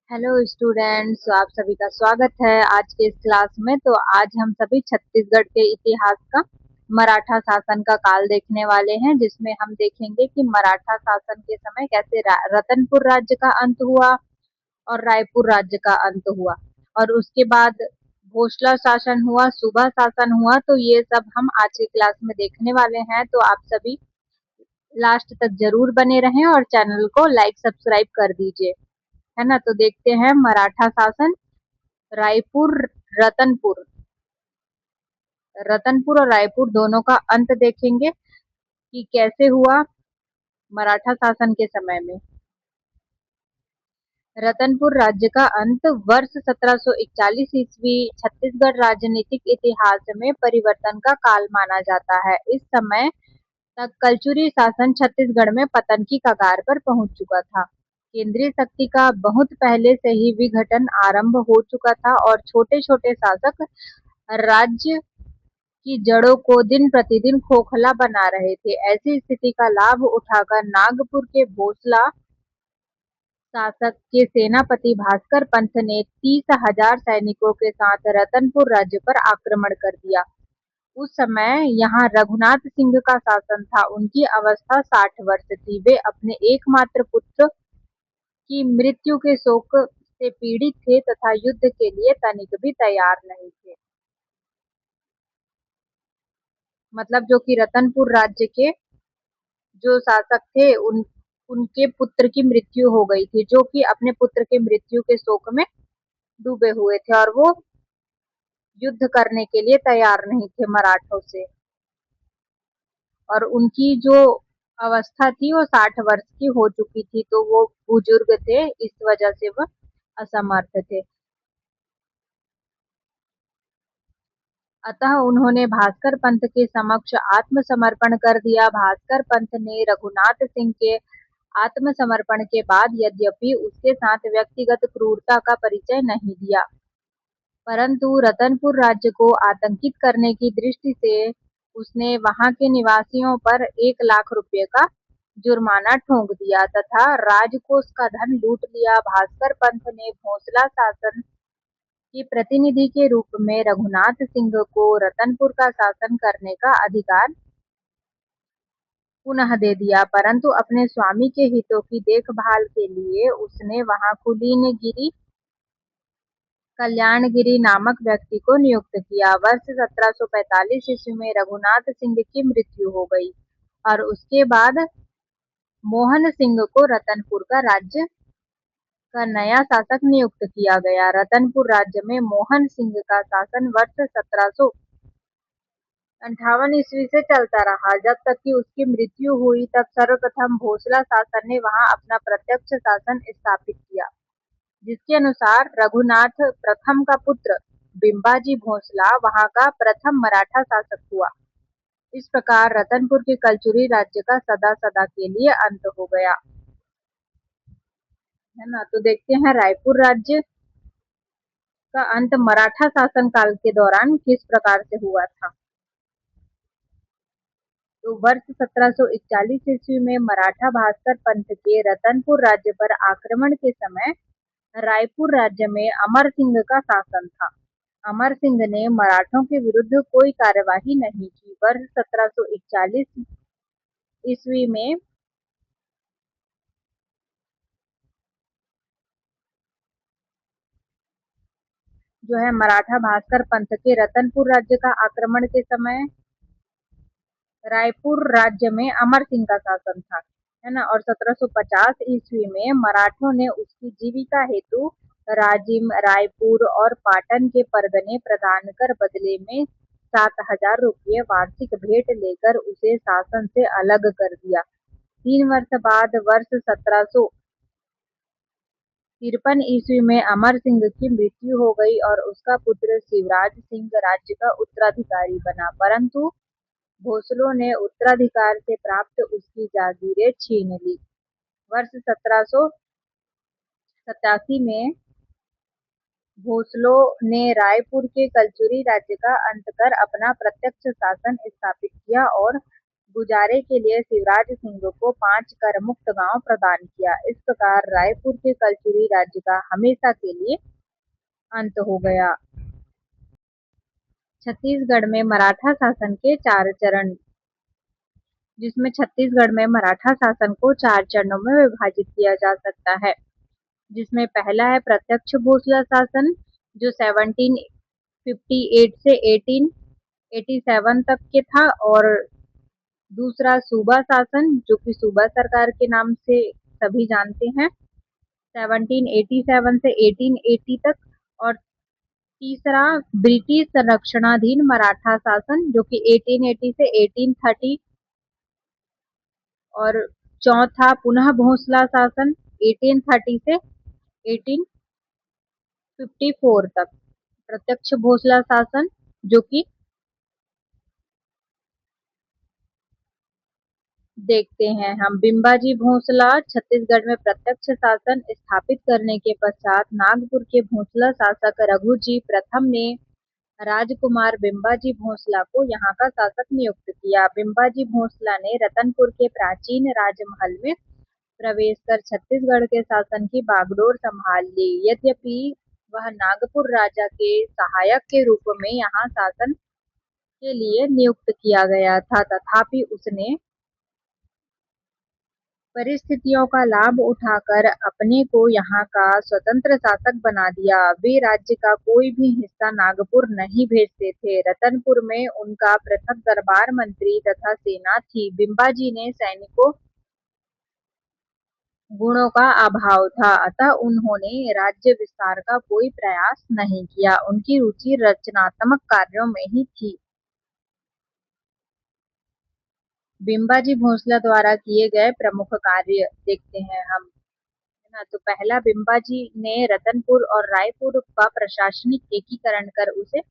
Hello students, तो आप सभी का स्वागत है आज के इस क्लास में। तो आज हम सभी छत्तीसगढ़ के इतिहास का मराठा शासन का काल देखने वाले हैं, जिसमें हम देखेंगे कि मराठा शासन के समय कैसे रतनपुर राज्य का अंत हुआ और रायपुर राज्य का अंत हुआ, और उसके बाद भोसला शासन हुआ, सूबा शासन हुआ। तो ये सब हम आज की क्लास में देखने वाले हैं। तो आप सभी लास्ट तक जरूर बने रहें और चैनल को लाइक सब्सक्राइब कर दीजिए, है ना। तो देखते हैं मराठा शासन, रायपुर, रतनपुर। रतनपुर और रायपुर दोनों का अंत देखेंगे कि कैसे हुआ मराठा शासन के समय में। रतनपुर राज्य का अंत वर्ष 1741 ईस्वी छत्तीसगढ़ राजनीतिक इतिहास में परिवर्तन का काल माना जाता है। इस समय तक कलचुरी शासन छत्तीसगढ़ में पतन की कगार पर पहुंच चुका था। केंद्रीय शक्ति का बहुत पहले से ही विघटन आरंभ हो चुका था और छोटे छोटे शासक राज्य की जड़ों को दिन प्रतिदिन खोखला बना रहे थे। ऐसी स्थिति का लाभ उठाकर नागपुर के भोसला शासक के सेनापति भास्कर पंत ने 30,000 सैनिकों के साथ रतनपुर राज्य पर आक्रमण कर दिया। उस समय यहाँ रघुनाथ सिंह का शासन था। उनकी अवस्था 60 वर्ष थी। वे अपने एकमात्र पुत्र की मृत्यु के शोक से पीड़ित थे तथा युद्ध के लिए तनिक भी तैयार नहीं थे। मतलब जो कि रतनपुर राज्य के जो शासक थे, उनके पुत्र की मृत्यु हो गई थी, जो कि अपने पुत्र के मृत्यु के शोक में डूबे हुए थे, और वो युद्ध करने के लिए तैयार नहीं थे मराठों से। और उनकी जो अवस्था थी वो 60 वर्ष की हो चुकी थी, तो वो बुजुर्ग थे, इस वजह से वह असमर्थ थे। अतः उन्होंने भास्कर पंत के समक्ष आत्मसमर्पण कर दिया। भास्कर पंत ने रघुनाथ सिंह के आत्मसमर्पण के बाद यद्यपि उसके साथ व्यक्तिगत क्रूरता का परिचय नहीं दिया, परंतु रतनपुर राज्य को आतंकित करने की दृष्टि से उसने वहां के निवासियों पर 1 लाख रुपए का जुर्माना ठोक दिया तथा राजकोष का धन लूट लिया। भास्कर पंत ने भोसला शासन के प्रतिनिधि के रूप में रघुनाथ सिंह को रतनपुर का शासन करने का अधिकार पुनः दे दिया, परंतु अपने स्वामी के हितों की देखभाल के लिए उसने वहां कुलीनगिरी कल्याणगिरी नामक व्यक्ति को नियुक्त किया। वर्ष 1745 ईस्वी में रघुनाथ सिंह की मृत्यु हो गई और उसके बाद मोहन सिंह को रतनपुर का राज्य का नया शासक नियुक्त किया गया। रतनपुर राज्य में मोहन सिंह का शासन वर्ष 1758 ईस्वी से चलता रहा। जब तक कि उसकी मृत्यु हुई, तब सर्वप्रथम भोसला शासन ने वहां अपना प्रत्यक्ष शासन स्थापित किया, जिसके अनुसार रघुनाथ प्रथम का पुत्र बिंबाजी भोसला वहां का प्रथम मराठा शासक हुआ। इस प्रकार रतनपुर के कलचुरी राज्य का सदा सदा के लिए अंत हो गया, है ना। तो देखते हैं रायपुर राज्य का अंत मराठा शासन काल के दौरान किस प्रकार से हुआ था। तो वर्ष 1741 ईस्वी में मराठा भास्कर पंत के रतनपुर राज्य पर आक्रमण के समय रायपुर राज्य में अमर सिंह का शासन था। अमर सिंह ने मराठों के विरुद्ध कोई कार्यवाही नहीं की। वर्ष 1741 ईस्वी में जो है मराठा भास्कर पंत के रतनपुर राज्य का आक्रमण के समय रायपुर राज्य में अमर सिंह का शासन था, है ना। और 1750 ईस्वी में मराठों ने उसकी जीविका हेतु राजिम, रायपुर और पाटन के परगने प्रदान कर बदले में 7,000 रुपये वार्षिक भेंट लेकर उसे शासन से अलग कर दिया। 3 वर्ष बाद वर्ष 1753 ईस्वी में अमर सिंह की मृत्यु हो गई और उसका पुत्र शिवराज सिंह राज्य का उत्तराधिकारी बना, परंतु भोसलों ने उत्तराधिकार से प्राप्त उसकी जागीरें छीन ली। वर्ष 1787 में भोसलों ने रायपुर के कलचुरी राज्य का अंत कर अपना प्रत्यक्ष शासन स्थापित किया और गुजारे के लिए शिवराज सिंह को 5 कर मुक्त गांव प्रदान किया। इस प्रकार रायपुर के कलचुरी राज्य का हमेशा के लिए अंत हो गया। छत्तीसगढ़ में मराठा शासन के 4 चरण, जिसमें छत्तीसगढ़ में मराठा शासन को 4 चरणों में विभाजित किया जा सकता है। जिसमें पहला है प्रत्यक्ष भोसला शासन, जो 1758 से 1887 तक के था, और दूसरा सूबा शासन, जो कि सूबा सरकार के नाम से सभी जानते हैं, 1787 से 1880 तक, और तीसरा ब्रिटिश संरक्षणाधीन मराठा शासन, जो कि 1880 से 1830, और चौथा पुनः भोसला शासन 1830 से 1854 तक। प्रत्यक्ष भोसला शासन, जो कि देखते हैं हम, बिम्बाजी भोसला छत्तीसगढ़ में प्रत्यक्ष शासन स्थापित करने के पश्चात नागपुर के भोसला शासक रघुजी प्रथम ने राजकुमार बिम्बाजी भोसला को यहाँ का शासक नियुक्त किया। बिम्बाजी भोसला ने रतनपुर के प्राचीन राजमहल में प्रवेश कर छत्तीसगढ़ के शासन की बागडोर संभाल ली। यद्यपि वह नागपुर राजा के सहायक के रूप में यहाँ शासन के लिए नियुक्त किया गया था, तथापि उसने परिस्थितियों का लाभ उठाकर अपने को यहाँ का स्वतंत्र शासक बना दिया। वे राज्य का कोई भी हिस्सा नागपुर नहीं भेजते थे। रतनपुर में उनका पृथक दरबार मंत्री तथा सेना थी। बिम्बाजी ने सैनिकों गुणों का अभाव था, अतः उन्होंने राज्य विस्तार का कोई प्रयास नहीं किया। उनकी रुचि रचनात्मक कार्यों में ही थी। बिम्बाजी भोसले द्वारा किए गए प्रमुख कार्य देखते हैं हम, है ना। तो पहला, बिम्बाजी ने रतनपुर और रायपुर का प्रशासनिक एकीकरण कर उसे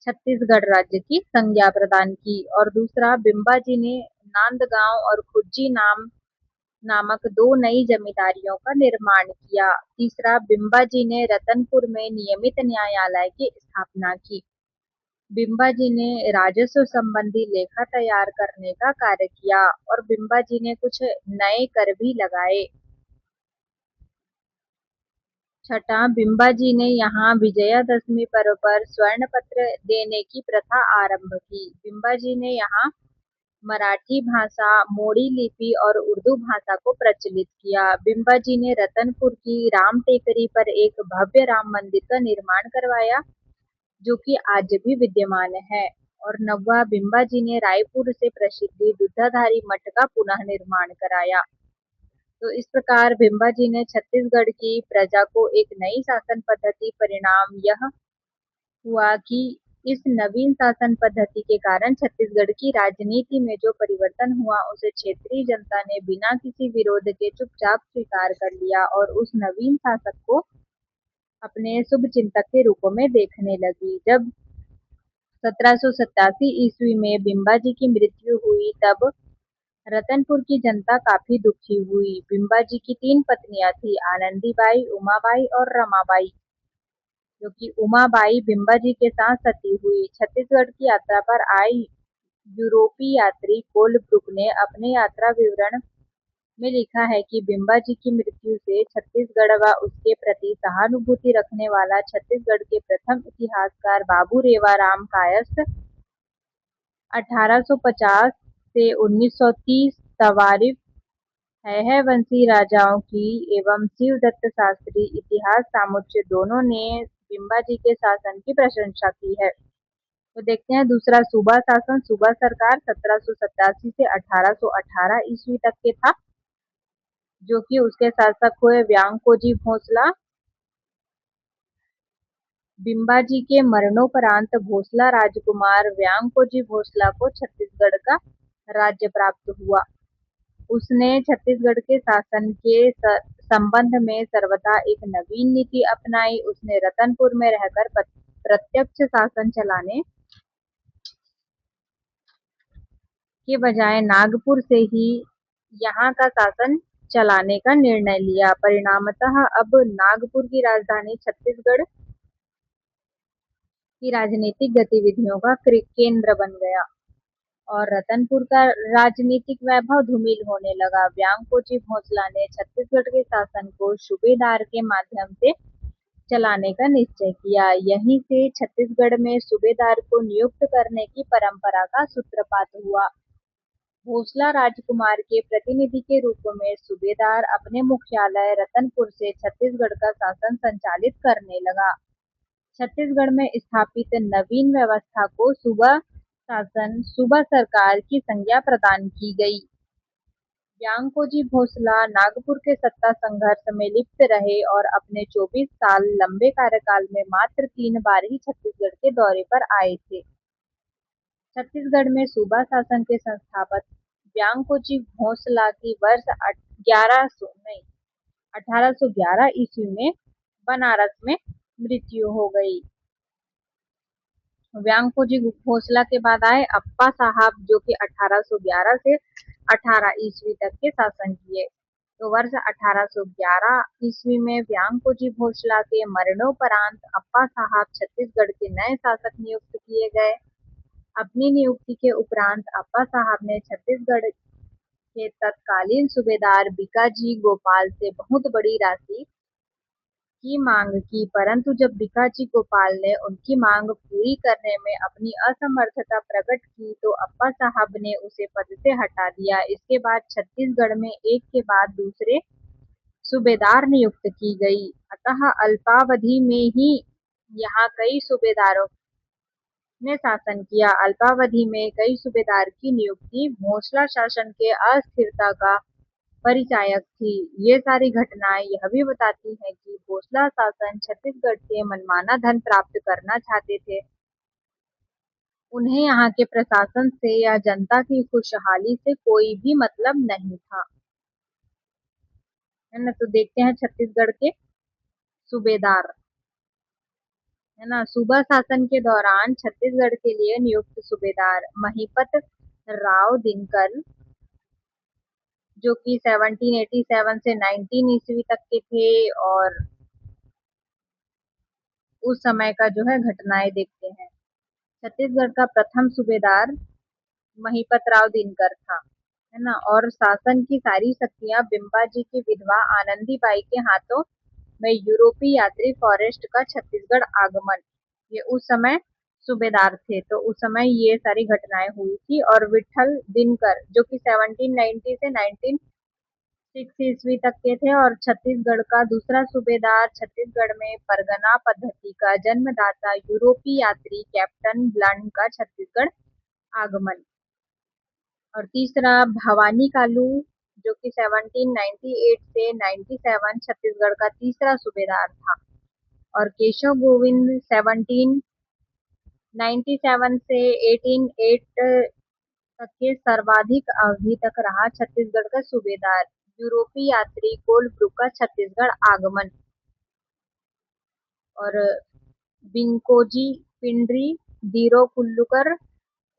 छत्तीसगढ़ राज्य की संज्ञा प्रदान की। और दूसरा, बिम्बाजी ने नांदगांव और खुज्जी नामक 2 नई जमींदारियों का निर्माण किया। तीसरा, बिम्बाजी ने रतनपुर में नियमित न्यायालय की स्थापना की। बिम्बाजी ने राजस्व संबंधी लेखा तैयार करने का कार्य किया, और बिम्बाजी ने कुछ नए कर भी लगाए। छठा, बिम्बाजी ने यहाँ विजयादशमी पर्व पर स्वर्ण पत्र देने की प्रथा आरंभ की। बिम्बाजी ने यहाँ मराठी भाषा, मोड़ी लिपि और उर्दू भाषा को प्रचलित किया। बिम्बाजी ने रतनपुर की राम टेकरी पर एक भव्य राम मंदिर का निर्माण करवाया, जो कि आज भी विद्यमान है। और नौवा, बिम्बाजी ने रायपुर से प्रसिद्ध दूधाधारी मठ का पुनः निर्माण कराया। तो इस प्रकार बिम्बाजी ने छत्तीसगढ़ की प्रजा को एक नई शासन पद्धति, परिणाम यह हुआ कि इस नवीन शासन पद्धति के कारण छत्तीसगढ़ की राजनीति में जो परिवर्तन हुआ, उसे क्षेत्रीय जनता ने बिना किसी विरोध के चुपचाप स्वीकार कर लिया और उस नवीन शासक को अपने शुभ चिंतक के रूप में देखने लगी। जब 1787 ईस्वी में बिम्बाजी की मृत्यु हुई, तब रतनपुर की जनता काफी दुखी हुई। बिम्बाजी की 3 पत्नियां थी, आनंदीबाई, उमाबाई और रमाबाई, जो कि उमाबाई बिम्बाजी के साथ सती हुई। छत्तीसगढ़ की यात्रा पर आए यूरोपीय यात्री कोलब्रुक ने अपने यात्रा विवरण में लिखा है कि बिम्बाजी की मृत्यु से छत्तीसगढ़ व उसके प्रति सहानुभूति रखने वाला छत्तीसगढ़ के प्रथम इतिहासकार बाबू रेवाराम कायस्थ 1850 से 1930 तवारीफ है वंशी राजाओं की एवं शिवदत्त शास्त्री इतिहास सामुच्य दोनों ने बिम्बाजी के शासन की प्रशंसा की है। तो देखते हैं दूसरा, सूबा शासन, सूबा सरकार 1787 से 1818 ईस्वी तक के था, जो कि उसके शासक हुए व्यांकोजी भोसला। बिम्बाजी के मरणोपरांत भोसला राजकुमार व्यांकोजी भोसला को छत्तीसगढ़ का राज्य प्राप्त हुआ। उसने छत्तीसगढ़ के शासन के संबंध में सर्वथा एक नवीन नीति अपनाई। उसने रतनपुर में रहकर प्रत्यक्ष शासन चलाने के बजाय नागपुर से ही यहाँ का शासन चलाने का निर्णय लिया। परिणामतः अब नागपुर की राजधानी छत्तीसगढ़ की राजनीतिक गतिविधियों का केंद्र बन गया। और रतनपुर का राजनीतिक वैभव धूमिल होने लगा। व्यांकोची भोसला ने छत्तीसगढ़ के शासन को सूबेदार के माध्यम से चलाने का निश्चय किया। यहीं से छत्तीसगढ़ में सूबेदार को नियुक्त करने की परंपरा का सूत्रपात हुआ। भोसला राजकुमार के प्रतिनिधि के रूप में सूबेदार अपने मुख्यालय रतनपुर से छत्तीसगढ़ का शासन संचालित करने लगा। छत्तीसगढ़ में स्थापित नवीन व्यवस्था को सूबा शासन, सूबा सरकार की संज्ञा प्रदान की गई। व्यांकोजी भोसला नागपुर के सत्ता संघर्ष में लिप्त रहे और अपने 24 साल लंबे कार्यकाल में मात्र 3 बार ही छत्तीसगढ़ के दौरे पर आए थे। छत्तीसगढ़ में सूबा शासन के संस्थापक व्यांकोजी भोसला की वर्ष 1811 ईस्वी में बनारस में मृत्यु हो गई। व्यांकोजी भोसला के बाद आए अप्पा साहब, जो कि 1811 से 18 ईस्वी तक के शासन किए। तो वर्ष 1811 ईस्वी में व्यांकोजी भोसला के मरणोपरांत अप्पा साहब छत्तीसगढ़ के नए शासक नियुक्त किए गए। अपनी नियुक्ति के उपरांत अप्पा साहब ने छत्तीसगढ़ के तत्कालीन सूबेदार बिकाजी गोपाल से बहुत बड़ी राशि की मांग की, परंतु जब बिकाजी गोपाल ने उनकी मांग पूरी करने में अपनी असमर्थता प्रकट की तो अप्पा साहब ने उसे पद से हटा दिया। इसके बाद छत्तीसगढ़ में एक के बाद दूसरे सूबेदार नियुक्त की गई। अतः अल्पावधि में ही यहाँ कई सूबेदारों ने शासन किया। अल्पावधि में कई सूबेदार की नियुक्ति भोसला शासन के अस्थिरता का परिचायक थी। ये सारी घटनाएं यह भी बताती हैं कि भोसला शासन छत्तीसगढ़ से मनमाना धन प्राप्त करना चाहते थे। उन्हें यहाँ के प्रशासन से या जनता की खुशहाली से कोई भी मतलब नहीं था, है ना। तो देखते हैं छत्तीसगढ़ के सूबेदार, है ना। सूबा शासन के दौरान छत्तीसगढ़ के लिए नियुक्त सूबेदार महिपत राव दिनकर, जो कि 1787 से 19 ईस्वी तक के थे, और उस समय का जो है घटनाएं देखते हैं। छत्तीसगढ़ का प्रथम सूबेदार महिपत राव दिनकर था, है ना। और शासन की सारी शक्तियां बिम्बाजी की विधवा आनंदीबाई के हाथों में। यूरोपीय यात्री फॉरेस्ट का छत्तीसगढ़ आगमन, ये उस समय सूबेदार थे, तो उस समय ये सारी घटनाएं हुई थी। और विठल दिनकर, जो कि 1790 से 1906 ईस्वी तक के थे और छत्तीसगढ़ का दूसरा सूबेदार। छत्तीसगढ़ में परगना पद्धति का जन्मदाता यूरोपीय यात्री कैप्टन ब्लंड का छत्तीसगढ़ आगमन। और तीसरा भवानी कालू, जो कि 1798 से 97 छत्तीसगढ़ का तीसरा सूबेदार था। और केशव गोविंद 1797 से 1808 तक के सर्वाधिक अवधि तक रहा छत्तीसगढ़ का सूबेदार। यूरोपीय यात्री कोलब्रुक का छत्तीसगढ़ आगमन। और बिंकोजी पिंडरी दीरो कुल्लूकर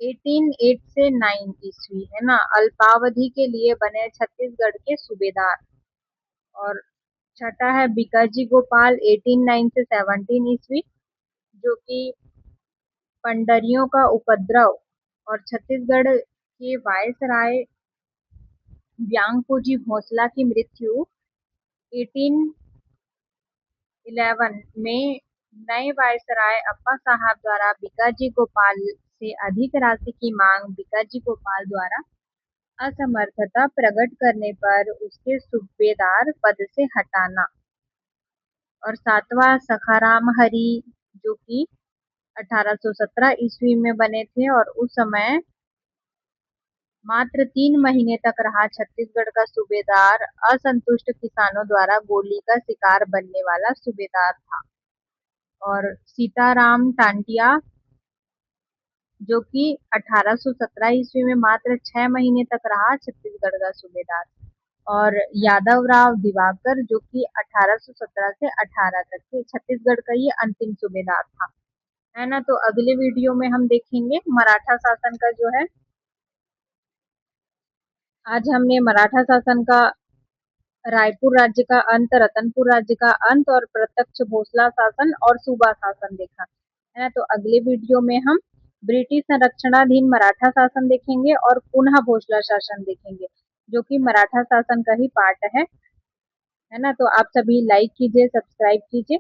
1808 से 9 ईस्वी, है ना, अल्पावधि के लिए बने छत्तीसगढ़ के सूबेदार। और छठा है बिकाजी गोपाल 1809 से 17 ईस्वी, जो कि पंडरियों का उपद्रव और छत्तीसगढ़ के वायसराय व्यांकोजी भोसला की मृत्यु 1811 में नए वायसराय अप्पा साहब द्वारा बिकाजी गोपाल से अधिक राशि की मांग, बिकाजी गोपाल द्वारा असमर्थता प्रकट करने पर उसके सूबेदार पद से हटाना। और सातवां सखाराम हरी, जो कि 1817 ईस्वी में बने थे और उस समय मात्र 3 महीने तक रहा छत्तीसगढ़ का सूबेदार। असंतुष्ट किसानों द्वारा गोली का शिकार बनने वाला सूबेदार था। और सीताराम टांटिया, जो कि 1817 ईस्वी में मात्र 6 महीने तक रहा छत्तीसगढ़ का सूबेदार। और यादवराव दिवाकर, जो कि 1817 से 18 तक के छत्तीसगढ़ का ये अंतिम सूबेदार था, है ना। तो अगले वीडियो में हम देखेंगे मराठा शासन का जो है। आज हमने मराठा शासन का, रायपुर राज्य का अंत, रतनपुर राज्य का अंत और प्रत्यक्ष भोसला शासन और सूबा शासन देखा, है ना। तो अगले वीडियो में हम ब्रिटिश संरक्षणाधीन मराठा शासन देखेंगे और पुनः भोसले शासन देखेंगे, जो कि मराठा शासन का ही पार्ट है ना। तो आप सभी लाइक कीजिए, सब्सक्राइब कीजिए।